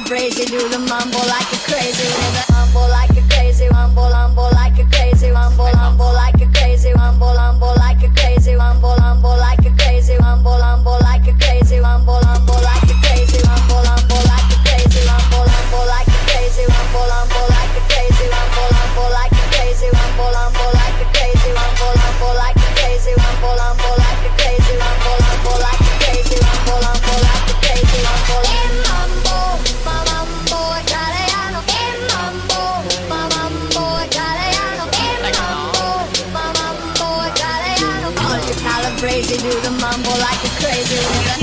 Crazy, do the mumble like a crazy, with a mumble like a crazy, mumble, mumble like a crazy, mumble, mumble like a crazy, mumble, mumble like a crazy, mumble, mumble like a crazy, mumble, mumble like a crazy, mumble, mumble like a crazy, mumble, mumble like a crazy, mumble, mumble like a crazy, mumble, mumble like a crazy, mumble, mumble like a crazy, mumble, mumble like a crazy, mumble, mumble like a crazy, mumble, mumble like a crazy, mumble, mumble like a crazy, mumble, mumble like a crazy, mumble, crazy, do the mumble like a crazy woman.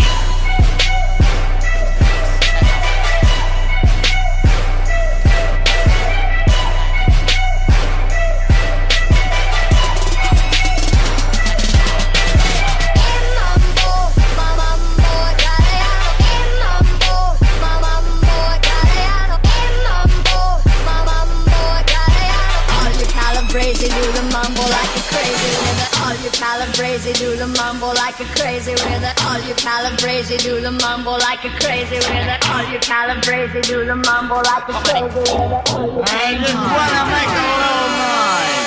'Crazy, do the mumble like a crazy with it. All you calabrese, do the mumble like a crazy with it. All you calabrese, do the mumble like a crazy with it. All you calabrese, do the mumble like a crazy with it. I just wanna make a little noise.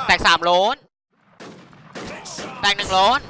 แตก3โลนแตก1โลน